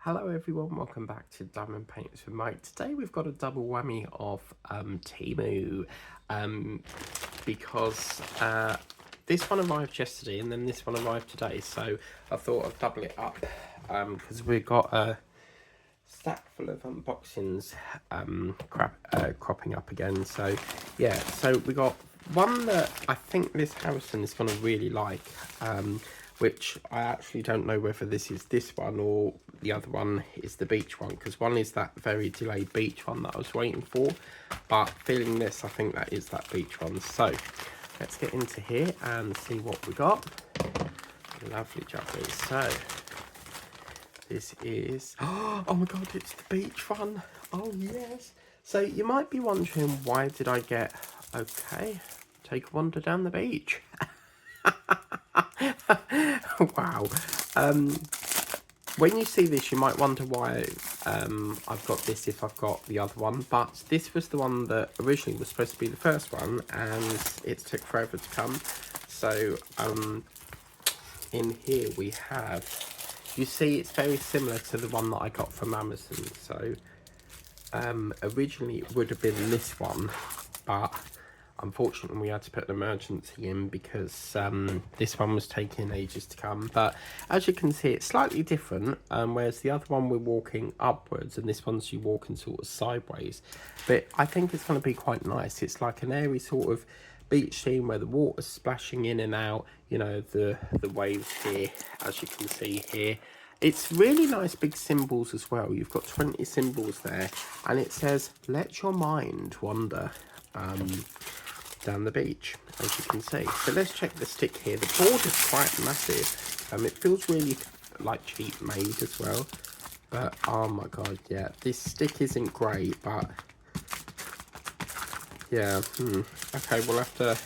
Hello everyone, welcome back to Diamond Paints with Mike. Today we've got a double whammy of Temu because this one arrived yesterday and then this one arrived today, so I thought I'd double it up because we've got a stack full of unboxings cropping up again. So yeah, so we got one that I think this Harrison is going to really like, which I actually don't know whether this is this one or the other one is the beach one, because one is that very delayed beach one that I was waiting for, but feeling this, I think that is that beach one. So let's get into here and see what we got. Lovely jubbly. So this is, oh my god, it's the beach one. Oh yes. So you might be wondering, why did I get, okay, take a wander down the beach. Wow. When you see this, you might wonder why I've got this if I've got the other one, but this was the one that originally was supposed to be the first one, and it took forever to come. So in here we have, you see it's very similar to the one that I got from Amazon. So originally it would have been this one, but unfortunately we had to put an emergency in because this one was taking ages to come. But as you can see, it's slightly different, whereas the other one we're walking upwards and this one's you walking sort of sideways. But I think it's going to be quite nice. It's like an airy sort of beach scene where the water's splashing in and out, you know, the waves here, as you can see here. It's really nice big symbols as well. You've got 20 symbols there, and it says let your mind wander down the beach, as you can see. So let's check the stick here. The board is quite massive. It feels really like cheap made as well, but oh my god, yeah, this stick isn't great, but yeah, okay, we'll have to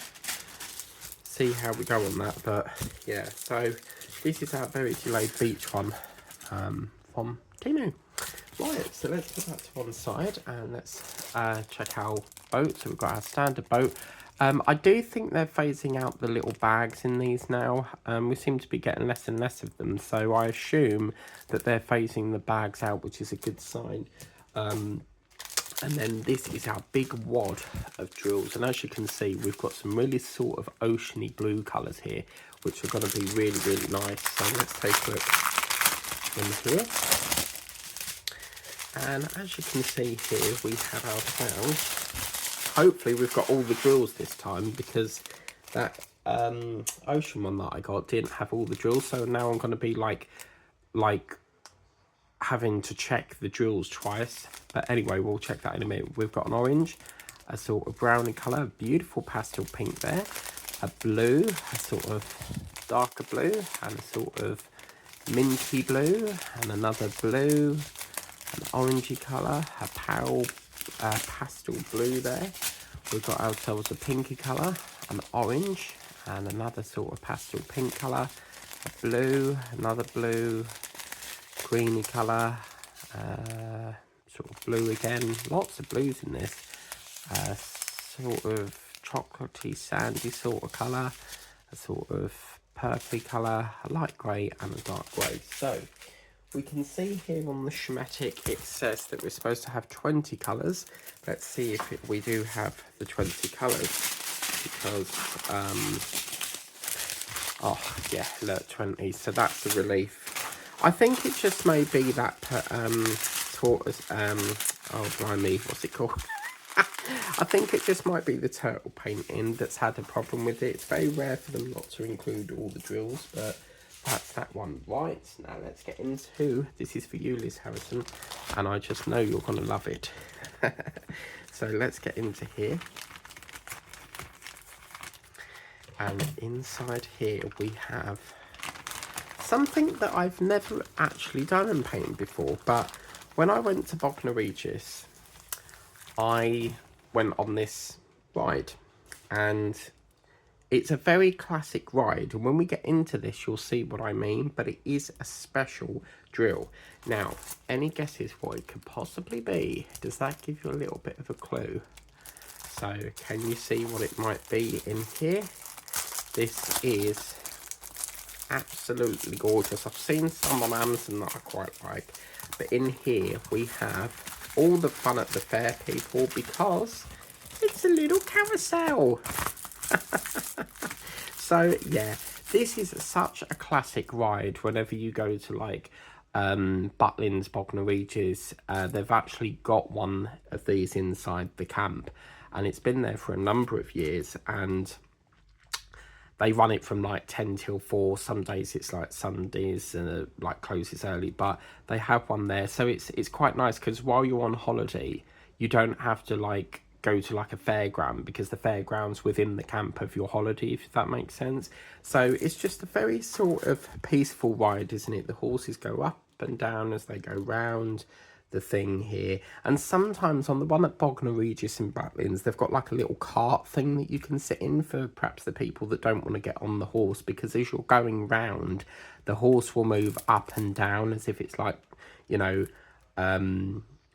see how we go on that. But yeah, so this is our very delayed beach one from Temu. Right, so let's put that to one side and let's check our boat. So we've got our standard boat. I do think they're phasing out the little bags in these now. We seem to be getting less and less of them, so I assume that they're phasing the bags out, which is a good sign. And then this is our big wad of drills, and as you can see, we've got some really sort of oceany blue colours here, which are going to be really, really nice. So let's take a look in here. And as you can see here, we have ourselves, hopefully we've got all the drills this time, because that ocean one that I got didn't have all the drills. So now I'm going to be like having to check the drills twice. But anyway, we'll check that in a minute. We've got an orange, a sort of browny colour, a beautiful pastel pink there, a blue, a sort of darker blue, and a sort of minty blue, and another blue, an orangey colour, a pale pastel blue there. We've got ourselves a pinky colour, an orange, and another sort of pastel pink colour, a blue, another blue, greeny colour, sort of blue again, lots of blues in this, sort of chocolatey sandy sort of colour, a sort of purpley colour, a light grey and a dark grey. So we can see here on the schematic it says that we're supposed to have 20 colours. Let's see if we do have the 20 colours, because oh yeah, look, 20, so that's a relief. I think it just may be that tortoise, oh blimey, what's it called? I think it just might be the turtle painting that's had a problem with it. It's very rare for them not to include all the drills, but that's that one. Right, now let's get into, this is for you, Liz Harrison, and I just know you're going to love it. So let's get into here. And inside here we have something that I've never actually done in painting before, but when I went to Bognor Regis, I went on this ride, and it's a very classic ride, and when we get into this you'll see what I mean, but it is a special drill. Now, any guesses what it could possibly be? Does that give you a little bit of a clue? So can you see what it might be in here? This is absolutely gorgeous. I've seen some on Amazon that I quite like. But in here, we have all the fun at the fair, people, because it's a little carousel. So, yeah, this is such a classic ride whenever you go to, like, Butlins, Bognor Regis. They've actually got one of these inside the camp, and it's been there for a number of years, and they run it from like 10 till 4. Some days it's like Sundays and like closes early, but they have one there. So it's quite nice because while you're on holiday, you don't have to like go to like a fairground, because the fairground's within the camp of your holiday, if that makes sense. So it's just a very sort of peaceful ride, isn't it? The horses go up and down as they go round the thing here, and sometimes on the one at Bognor Regis in Butlins, they've got like a little cart thing that you can sit in for perhaps the people that don't want to get on the horse, because as you're going round, the horse will move up and down as if it's like, you know,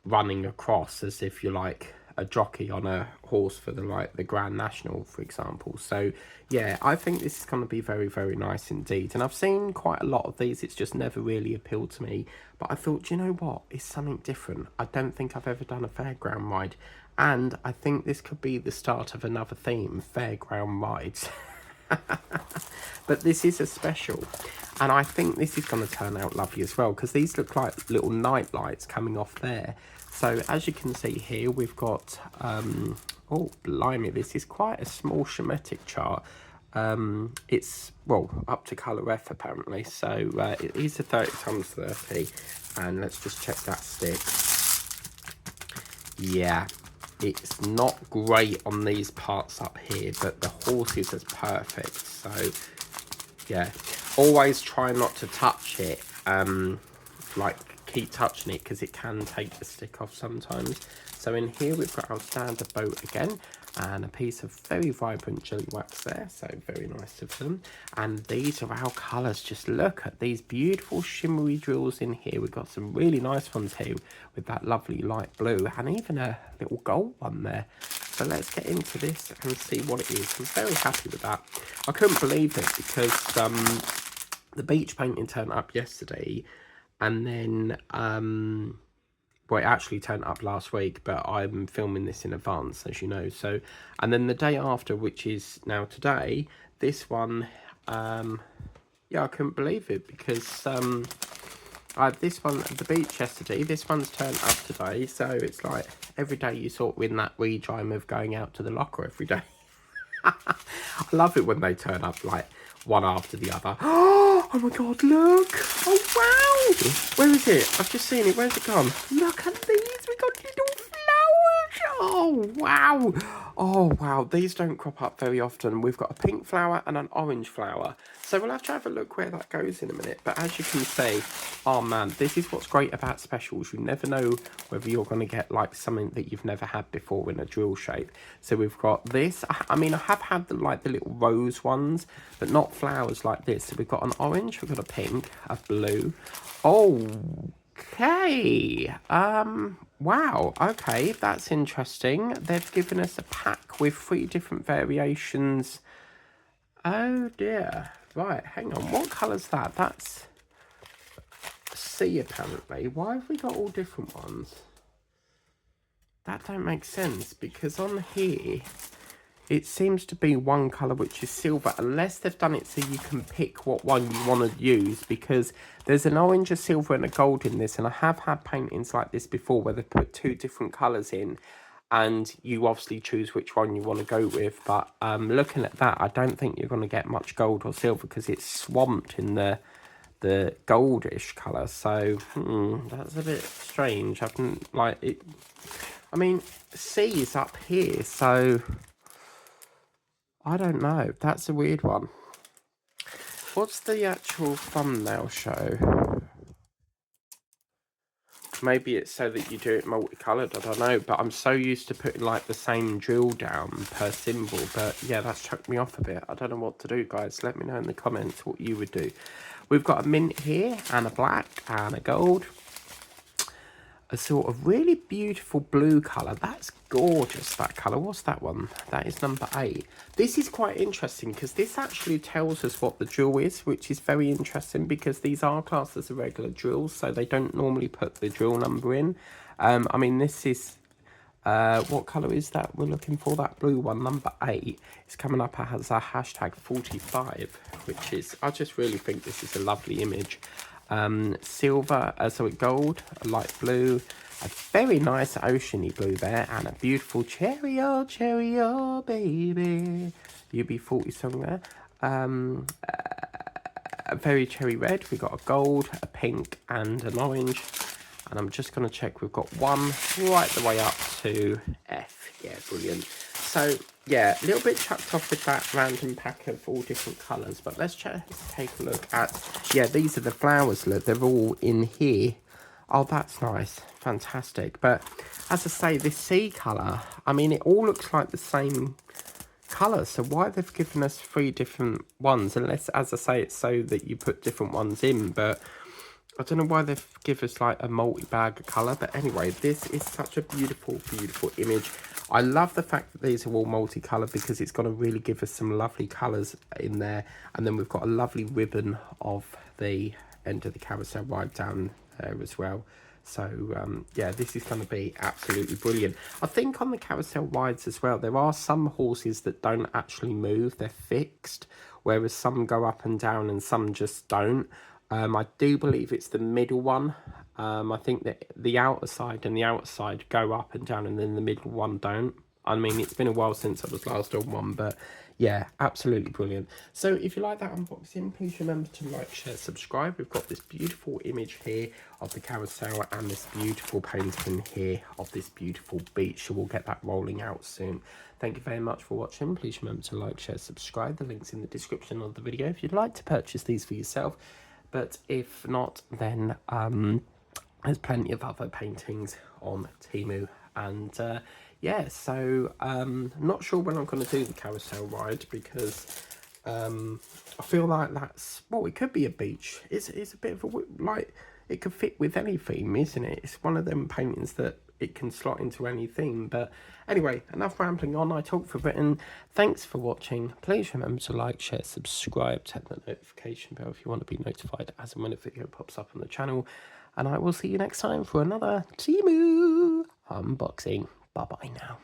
running across, as if you're like a jockey on a horse for the Grand National, for example. So yeah, I think this is going to be very, very nice indeed. And I've seen quite a lot of these. It's just never really appealed to me. But I thought, do you know what? It's something different. I don't think I've ever done a fairground ride. And I think this could be the start of another theme, fairground rides. But this is a special, and I think this is going to turn out lovely as well, because these look like little night lights coming off there. So as you can see here, we've got oh blimey, this is quite a small schematic chart. It's, well, up to colour F apparently, so it is a 30x30, and let's just check that stick. Yeah, it's not great on these parts up here, but the horses is perfect. So yeah, always try not to touch it, like keep touching it, because it can take the stick off sometimes. So in here we've got our standard boat again, and a piece of very vibrant jelly wax there, so very nice of them. And these are our colours. Just look at these beautiful shimmery drills in here. We've got some really nice ones here with that lovely light blue, and even a little gold one there. So let's get into this and see what it is. I'm very happy with that. I couldn't believe it, because the beach painting turned up yesterday, and then well, it actually turned up last week, but I'm filming this in advance, as you know. So, and then the day after, which is now today, this one, yeah, I couldn't believe it, because I had this one at the beach yesterday. This one's turned up today, so it's like every day you sort of win that re-dream of going out to the locker every day. I love it when they turn up like one after the other. Oh my god, look! Oh wow! Where is it? I've just seen it. Where's it gone? Look at these! We got little flowers! Oh wow! Oh wow, these don't crop up very often. We've got a pink flower and an orange flower. So we'll have to have a look where that goes in a minute. But as you can see, oh man, this is what's great about specials. You never know whether you're going to get like something that you've never had before in a drill shape. So we've got this. I mean, I have had the little rose ones, but not flowers like this. So we've got an orange, we've got a pink, a blue. Okay. Wow. Okay, that's interesting. They've given us a pack with 3 different variations. Oh dear. Right, hang on. What colour's that? That's C apparently. Why have we got all different ones? That don't make sense, because on here it seems to be one colour, which is silver, unless they've done it so you can pick what one you want to use, because there's an orange, a silver and a gold in this, and I have had paintings like this before where they've put 2 different colours in, and you obviously choose which one you want to go with. But looking at that, I don't think you're going to get much gold or silver, because it's swamped in the goldish colour. So that's a bit strange. I haven't like it. I mean, C is up here, so I don't know. That's a weird one. What's the actual thumbnail show? Maybe it's so that you do it multicoloured, I don't know. But I'm so used to putting like the same drill down per symbol. But yeah, that's chucked me off a bit. I don't know what to do, guys. Let me know in the comments what you would do. We've got a mint here, and a black, and a gold. a sort of really beautiful blue colour. That's gorgeous, that colour. What's that one? That is number 8. This is quite interesting because this actually tells us what the drill is, which is very interesting because these are classed as a regular drills, so they don't normally put the drill number in. I mean, this is, what colour is that we're looking for? That blue one, number 8. It's coming up as a hashtag 45, which is, I just really think this is a lovely image. Silver, so gold, a light blue, a very nice oceany blue there, and a beautiful cherry, oh baby, UB40 song there. A very cherry red, we got a gold, a pink, and an orange. And I'm just going to check we've got one right the way up to F. Yeah, brilliant. So, yeah, a little bit chucked off with that random pack of all different colours. But let's take a look at... Yeah, these are the flowers. Look, they're all in here. Oh, that's nice. Fantastic. But, as I say, this sea colour, I mean, it all looks like the same colour. So why they've given us 3 different ones? Unless, as I say, it's so that you put different ones in. But... I don't know why they've given us like a multi-bag of colour, but anyway, this is such a beautiful, beautiful image. I love the fact that these are all multicoloured because it's going to really give us some lovely colours in there. And then we've got a lovely ribbon of the end of the carousel ride down there as well. So, yeah, this is going to be absolutely brilliant. I think on the carousel rides as well, there are some horses that don't actually move. They're fixed, whereas some go up and down and some just don't. I do believe it's the middle one. I think that the outer side and the outside go up and down, and then the middle one don't. I mean, it's been a while since I was last on one, but yeah, absolutely brilliant. So if you like that unboxing, please remember to like, share, subscribe. We've got this beautiful image here of the carousel and this beautiful painting here of this beautiful beach. So we'll get that rolling out soon. Thank you very much for watching. Please remember to like, share, subscribe. The link's in the description of the video if you'd like to purchase these for yourself. But if not, then there's plenty of other paintings on Temu. And yeah, so not sure when I'm going to do the carousel ride because I feel like that's, well, it could be a beach. It's a bit of a, like, it could fit with any theme, isn't it? It's one of them paintings that it can slot into any theme. But anyway, enough rambling on. I talk for Britain. Thanks for watching. Please remember to like, share, subscribe, tap the notification bell if you want to be notified as and when a video pops up on the channel. And I will see you next time for another Temu unboxing. Bye bye now.